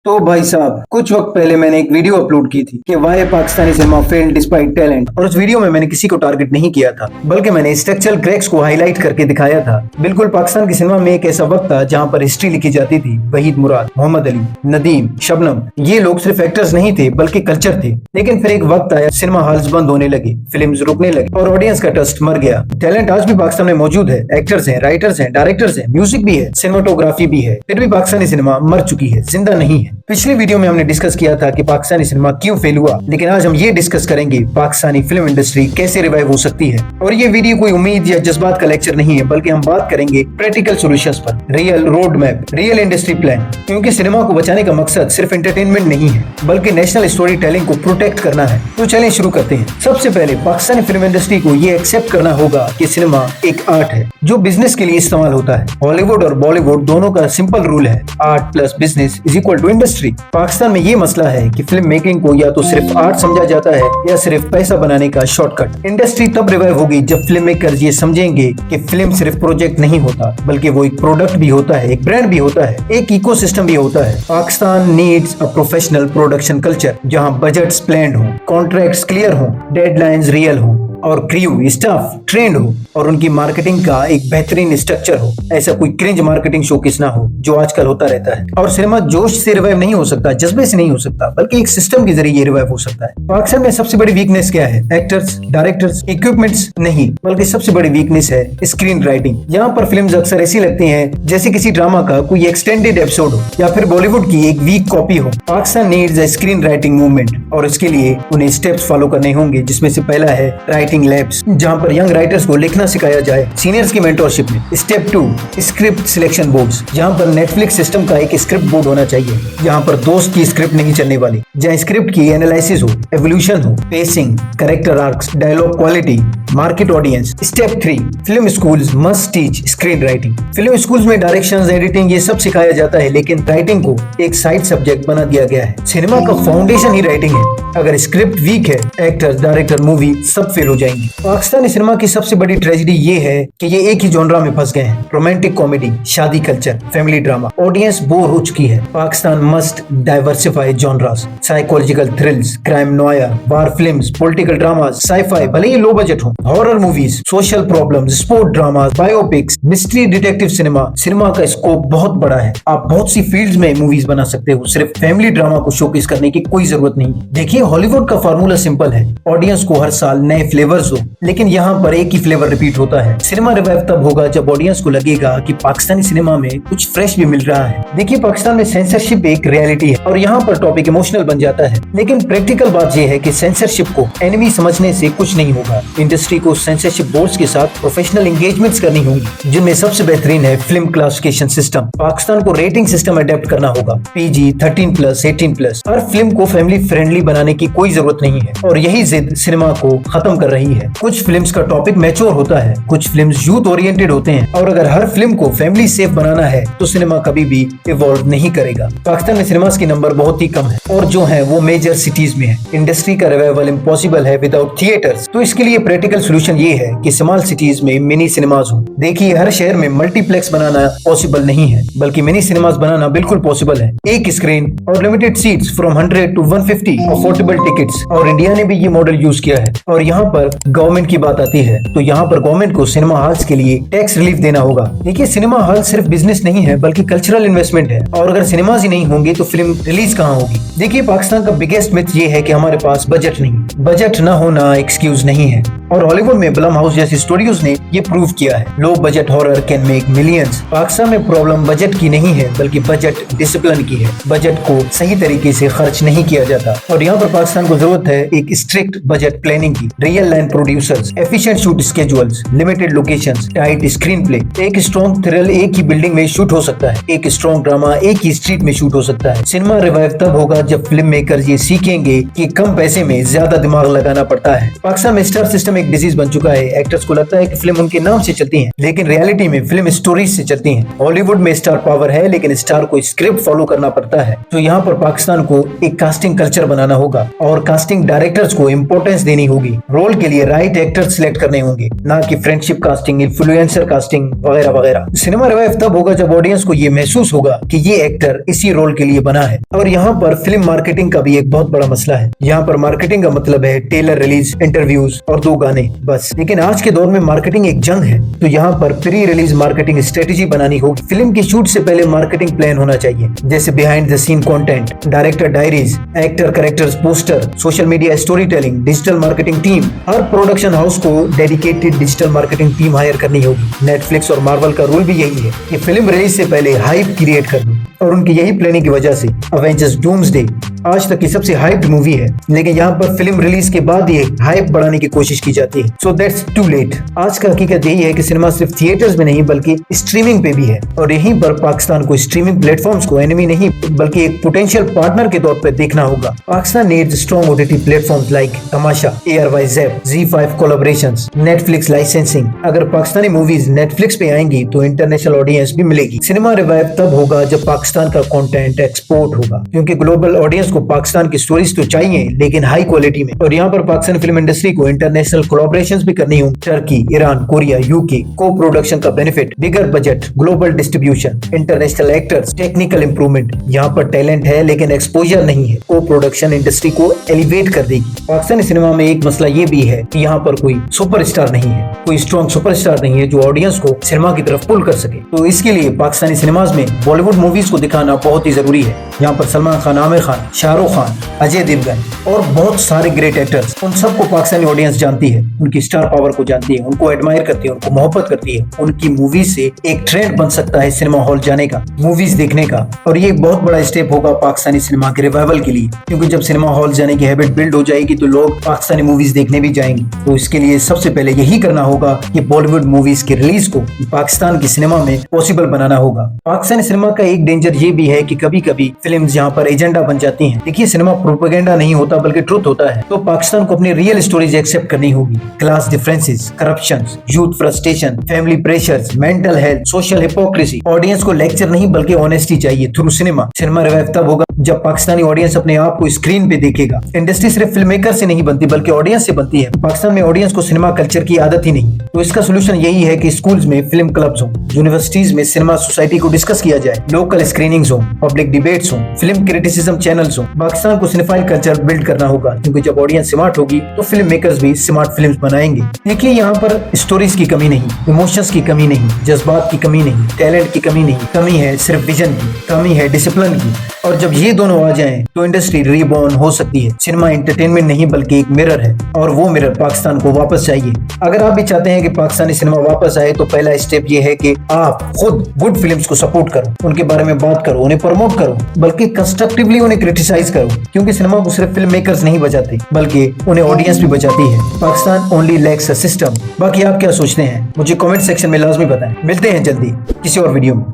तो भाई साहब, कुछ वक्त पहले मैंने एक वीडियो अपलोड की थी कि why Pakistani cinema failed despite talent. और उस वीडियो में मैंने किसी को टारगेट नहीं किया था, बल्कि मैंने स्ट्रक्चरल क्रैक्स को हाईलाइट करके दिखाया था। बिल्कुल पाकिस्तान की सिनेमा में एक ऐसा वक्त था जहां पर हिस्ट्री लिखी जाती थी। वहीद मुराद, मोहम्मद अली, नदीम, शबनम, ये लोग सिर्फ एक्टर्स नहीं थे बल्कि कल्चर थे। लेकिन फिर एक वक्त आया, सिनेमा हॉल्स बंद होने लगे, फिल्म्स रुकने लगे और ऑडियंस का ट्रस्ट मर गया। टैलेंट आज भी पाकिस्तान में मौजूद है, एक्टर्स हैं, राइटर्स हैं, डायरेक्टर्स हैं, म्यूजिक भी है, सिनेमाटोग्राफी भी है। फिर भी पाकिस्तानी सिनेमा मर चुकी है, जिंदा नहीं है। पिछली वीडियो में हमने डिस्कस किया था कि पाकिस्तानी सिनेमा क्यों फेल हुआ, लेकिन आज हम ये डिस्कस करेंगे पाकिस्तानी फिल्म इंडस्ट्री कैसे रिवाइव हो सकती है। और ये वीडियो कोई उम्मीद या जज्बात का लेक्चर नहीं है, बल्कि हम बात करेंगे प्रैक्टिकल सॉल्यूशंस पर, real road map, real industry plan. क्योंकि सिनेमा को बचाने का मकसद सिर्फ एंटरटेनमेंट नहीं है, बल्कि नेशनल स्टोरी टेलिंग को प्रोटेक्ट करना है। तो चलिए शुरू करते हैं। सबसे पहले पाकिस्तानी फिल्म इंडस्ट्री को ये एक्सेप्ट करना होगा कि सिनेमा एक आर्ट है जो बिजनेस के लिए इस्तेमाल होता है। हॉलीवुड और बॉलीवुड दोनों का सिंपल रूल है, art plus business is equal to industry. Pakistan में ये मसला है कि फिल्म मेकिंग को या तो सिर्फ आर्ट समझा जाता है या सिर्फ पैसा बनाने का शॉर्टकट। इंडस्ट्री तब रिवाइव होगी जब फिल्म मेकर्स ये समझेंगे कि फिल्म सिर्फ प्रोजेक्ट नहीं होता, बल्कि वो एक प्रोडक्ट भी होता है, एक ब्रांड भी होता है, एक इकोसिस्टम भी होता है। Pakistan needs a professional production culture जहां बजट्स प्लान्ड हो, कॉन्ट्रैक्ट्स क्लियर हो, डेडलाइंस रियल हो और क्रू स्टाफ ट्रेंड हो और उनकी मार्केटिंग का एक बेहतरीन स्ट्रक्चर हो। ऐसा कोई क्रिंज मार्केटिंग शोकेस ना हो जो आजकल होता रहता है। और सिनेमा जोश से रिवाइव नहीं हो सकता, जज्बे से नहीं हो सकता, बल्कि एक सिस्टम के जरिए रिवाइव हो सकता है। पाकिस्तान में सबसे बड़ी वीकनेस क्या है? एक्टर्स, डायरेक्टर्स, इक्विपमेंट्स नहीं, बल्कि सबसे बड़ी वीकनेस है स्क्रीन राइटिंग। यहाँ पर फिल्म्स अक्सर ऐसी लगती हैं जैसे किसी ड्रामा का कोई एक्सटेंडेड एपिसोड हो या फिर बॉलीवुड की एक वीक कॉपी हो। Pakistan needs a screen writing movement और इसके लिए उन्हें स्टेप्स फॉलो करने होंगे, जिसमें से पहला है राइटिंग लैब, जहां पर यंग राइटर्स को लिखना सिखाया जाए सीनियर्स की मेंटरशिप में। स्टेप 2 स्क्रिप्ट सिलेक्शन बोर्ड्स, जहां पर नेटफ्लिक्स सिस्टम का एक स्क्रिप्ट बोर्ड होना चाहिए, जहां पर दोस्त की स्क्रिप्ट नहीं चलने वाली, जहां स्क्रिप्ट की एनालिसिस हो, एवोल्यूशन हो, pacing, character arcs, dialogue quality, market audience. Step 3 film schools must teach screen writing. Film schools में डायरेक्शन, एडिटिंग ये सब सिखाया जाता है, लेकिन राइटिंग को एक साइड सब्जेक्ट बना दिया गया है। सिनेमा का फाउंडेशन ही राइटिंग है। अगर स्क्रिप्ट वीक है, एक्टर्स, डायरेक्टर, मूवी सब फेल हो जाएंगे। पाकिस्तानी सिनेमा की सबसे बड़ी ट्रेजेडी ये है कि ये एक ही जॉनरा में फंस गए हैं, रोमांटिक कॉमेडी, शादी culture, family drama. Audience bore हो चुकी है। Pakistan must diversify genres, psychological thrills, crime noir, war films, political dramas, sci-fi भले ही लो बजट हो, horror movies, social problems, sport dramas, biopics, mystery, detective cinema. Cinema का scope बहुत बड़ा है, आप बहुत सी फील्ड्स में मूवीज बना सकते हो। सिर्फ फैमिली ड्रामा को शोकेस करने की कोई जरूरत नहीं। देखिए, हॉलीवुड का फार्मूला सिंपल है, ऑडियंस को हर साल नए फ्लेवर्स हो, लेकिन यहाँ पर एक ही फ्लेवर रिपीट होता है। सिनेमा रिवाइव तब होगा जब ऑडियंस को लगेगा कि पाकिस्तानी सिनेमा में कुछ फ्रेश भी मिल रहा है। देखिए, पाकिस्तान में सेंसरशिप एक रियलिटी है और यहाँ पर टॉपिक इमोशनल बन जाता है, लेकिन प्रैक्टिकल बात यह है कि सेंसरशिप को एनिमी समझने से कुछ नहीं होगा। इंडस्ट्री को सेंसरशिप बोर्ड्स के साथ प्रोफेशनल एंगेजमेंट्स करनी होंगी, जिनमें सबसे बेहतरीन है फिल्म क्लासिफिकेशन सिस्टम। पाकिस्तान को रेटिंग सिस्टम अडेप्ट करना होगा, PG, 13+, 18+। हर फिल्म को फैमिली फ्रेंडली बनाने की कोई जरूरत नहीं है और यही जिद सिनेमा को खत्म कर रही है। कुछ फिल्म्स का टॉपिक मैच्योर होता है, कुछ फिल्म्स यूथ ओरिएंटेड होते हैं, और अगर हर फिल्म को फैमिली सेफ बनाना है तो सिनेमा कभी भी इवॉल्व नहीं करेगा। पाकिस्तान में सिनेमास की नंबर बहुत ही कम है और जो है वो मेजर सिटीज में है। इंडस्ट्री का रिवाइवल इम्पॉसिबल है विदाउट थिएटर्स। तो इसके लिए प्रैक्टिकल सोल्यूशन ये है कि स्मॉल सिटीज में मिनी सिनेमाज हो। देखिए, हर शहर में मल्टीप्लेक्स बनाना पॉसिबल नहीं है, बल्कि मिनी सिनेमाज बनाना बिल्कुल पॉसिबल है। एक स्क्रीन और limited seats from 100 to 150, affordable tickets. और इंडिया ने भी ये मॉडल यूज किया है। और यहाँ पर गवर्नमेंट की बात आती है तो यहाँ पर गवर्नमेंट को सिनेमा हॉल्स के लिए टैक्स रिलीफ देना होगा। देखिए, सिनेमा हॉल सिर्फ बिजनेस नहीं है, बल्कि कल्चरल इन्वेस्टमेंट है, और अगर सिनेमाज ही नहीं होंगे तो फिल्म रिलीज कहाँ होगी? देखिए, पाकिस्तान का बिगेस्ट मिथ ये है कि हमारे पास बजट नहीं। बजट न होना एक्सक्यूज नहीं है, और हॉलीवुड में ब्लम हाउस जैसी स्टूडियोज ने ये प्रूव किया है। Low budget horror can make millions. Pakistan में प्रॉब्लम बजट की नहीं है, बल्कि बजट डिसिप्लिन की है। बजट को सही तरीके से खर्च नहीं किया जाता, और यहाँ पर पाकिस्तान को जरूरत है एक स्ट्रिक्ट बजट प्लानिंग की, real line producers, efficient shoot schedules, limited locations, tight screen play. एक स्ट्रॉन्ग थ्रिल एक ही बिल्डिंग में शूट हो सकता है, एक स्ट्रॉन्ग ड्रामा एक ही स्ट्रीट में शूट हो सकता है। सिनेमा रिवाइव तब होगा जब फिल्म मेकर्स ये सीखेंगे कि कम पैसे में ज्यादा दिमाग लगाना पड़ता है। पाकिस्तान में स्टार सिस्टम एक डिजीज बन चुका है। एक्टर्स को लगता है कि फिल्म उनके नाम से चलती है, लेकिन रियलिटी में फिल्म स्टोरीज से चलती है। हॉलीवुड में स्टार पावर है, लेकिन स्टार को स्क्रिप्ट फॉलो करना पड़ता है। तो यहाँ पर पाकिस्तान को एक कास्टिंग कल्चर बनाना होगा और कास्टिंग डायरेक्टर्स को इम्पोर्टेंस देनी होगी। रोल के लिए राइट एक्टर सिलेक्ट करने होंगे, ना कि फ्रेंडशिप कास्टिंग, इन्फ्लुएंसर कास्टिंग वगैरह वगैरह। सिनेमा रिवाइव तब होगा जब ऑडियंस को ये महसूस होगा कि ये एक्टर इसी रोल के लिए बना है। और यहाँ पर फिल्म मार्केटिंग का भी एक बहुत बड़ा मसला है। यहाँ पर मार्केटिंग का मतलब है टेलर रिलीज, इंटरव्यूज और 2 गाने बस। लेकिन आज के दौर में मार्केटिंग एक जंग है, तो यहाँ पर प्री रिलीज मार्केटिंग स्ट्रेटेजी बनानी होगी। फिल्म की शूट से पहले मार्केटिंग प्लान होना चाहिए, जैसे behind the scene content, director diaries, actor characters poster, social media storytelling, digital marketing team. हर प्रोडक्शन हाउस को dedicated digital marketing team hire करनी होगी। नेटफ्लिक्स और मार्वल का रूल भी यही है कि फिल्म रिलीज से पहले हाइप क्रिएट कर दो, और उनकी यही प्लानिंग की वजह से अवेंजर्स डूम्सडे आज तक की सबसे हाइप्ड मूवी है। लेकिन यहाँ पर फिल्म रिलीज के बाद ये हाइप बढ़ाने की कोशिश की जाती है। So that's too late. आज का हकीकत यही है कि सिनेमा सिर्फ थिएटर्स में नहीं बल्कि स्ट्रीमिंग पे भी है, और यहीं पर पाकिस्तान को स्ट्रीमिंग प्लेटफॉर्म्स को एनिमी नहीं बल्कि एक पोटेंशियल पार्टनर के तौर पर देखना होगा। Pakistan needs strong OTT platforms like Tamasha, ARY Zap, ZEE5 collaborations, Netflix licensing. अगर पाकिस्तानी मूवीज नेटफ्लिक्स पे आएंगी तो इंटरनेशनल ऑडियंस भी मिलेगी। सिनेमा रिवाइव तब होगा जब पाकिस्तान का कंटेंट एक्सपोर्ट होगा, क्योंकि ग्लोबल ऑडियंस को पाकिस्तान की स्टोरीज तो चाहिए, लेकिन हाई क्वालिटी में। और यहाँ पर पाकिस्तानी फिल्म इंडस्ट्री को इंटरनेशनल कोलैबोरेशंस भी करनी होंगी। टर्की, ईरान, कोरिया, UK को प्रोडक्शन का benefit, bigger budget, global distribution, international actors, technical improvement. यहाँ पर टैलेंट है लेकिन एक्सपोजर नहीं है। को प्रोडक्शन इंडस्ट्री को एलिवेट कर देगी। पाकिस्तानी सिनेमा में एक मसला ये भी है कि यहाँ पर कोई सुपरस्टार नहीं है, कोई स्ट्रॉन्ग सुपरस्टार नहीं है जो ऑडियंस को सिनेमा की तरफ पुल कर सके। तो इसके लिए पाकिस्तानी सिनेमाज में बॉलीवुड मूवीज को दिखाना बहुत ही जरूरी है। यहाँ पर सलमान खान, आमिर खान, शाहरुख खान, अजय देवगन और बहुत सारे ग्रेट एक्टर्स, उन सबको पाकिस्तानी ऑडियंस जानती है, उनकी स्टार पावर को जानती है, उनको एडमायर करती है, उनको मोहब्बत करती है। उनकी मूवी से एक ट्रेंड बन सकता है सिनेमा हॉल जाने का, मूवीज देखने का, और ये एक बहुत बड़ा स्टेप होगा पाकिस्तानी सिनेमा के रिवाइवल के लिए। क्योंकि जब सिनेमा हॉल जाने की हैबिट बिल्ड हो जाएगी तो लोग पाकिस्तानी मूवीज देखने भी जाएंगे। तो इसके लिए सबसे पहले यही करना होगा कि बॉलीवुड मूवीज की रिलीज को पाकिस्तान की सिनेमा में पॉसिबल बनाना होगा। पाकिस्तानी सिनेमा का एक डेंजर ये भी है कि कभी कभी फिल्म्स यहाँ पर एजेंडा बन जाती हैं। देखिए, सिनेमा प्रोपेगेंडा नहीं होता बल्कि ट्रुथ होता है। तो पाकिस्तान को अपनी रियल स्टोरीज एक्सेप्ट करनी होगी। Class differences, corruption, youth frustration, family pressures, mental health, social hypocrisy. Audience को लेक्चर नहीं बल्कि ऑनेस्टी चाहिए थ्रू सिनेमा। सिनेमा रिवाइव तब होगा जब पाकिस्तानी ऑडियंस अपने आप को स्क्रीन पे देखेगा। इंडस्ट्री सिर्फ फिल्म मेकर से नहीं बनती बल्कि ऑडियंस से बनती है। पाकिस्तान में ऑडियंस को सिनेमा कल्चर की आदत ही नहीं। तो इसका सोल्यूशन यही है कि स्कूल्स में फिल्म क्लब्स हो, यूनिवर्सिटीज में सिनेमा सोसाइटी को डिस्कस किया जाए, लोकल स्क्रीनिंग्स हो, पब्लिक डिबेट्स हो, फिल्म क्रिटिसिज्म चैनल्स हो। पाकिस्तान को सिनेफाइल कल्चर बिल्ड करना होगा, क्योंकि जब ऑडियंस स्मार्ट होगी तो फिल्म मेकर्स भी स्मार्ट फिल्म्स बनाएंगे। देखिए, यहाँ पर स्टोरीज की कमी नहीं, इमोशंस की कमी नहीं, जज्बात की कमी नहीं, टैलेंट की कमी नहीं, कमी है सिर्फ विजन की, कमी है डिसिप्लिन की। और जब ये दोनों आ जाएं तो इंडस्ट्री रीबॉर्न हो सकती है। सिनेमा एंटरटेनमेंट नहीं बल्कि एक मिरर है, और वो मिरर पाकिस्तान को वापस चाहिए। अगर आप भी चाहते हैं कि पाकिस्तानी सिनेमा वापस आए तो पहला स्टेप ये है कि आप खुद गुड फिल्म्स को सपोर्ट करो, उनके बारे में बात करो, उन्हें प्रमोट करो, बल्कि कंस्ट्रक्टिवली उन्हें क्रिटिसाइज करो। क्योंकि सिनेमा को सिर्फ फिल्म मेकर्स नहीं बचाते बल्कि उन्हें ऑडियंस भी बचाती है। Pakistan only lakhs a system. बाकी आप क्या सोचते हैं मुझे कमेंट सेक्शन में लाजमी बताएं। मिलते हैं जल्दी किसी और वीडियो में।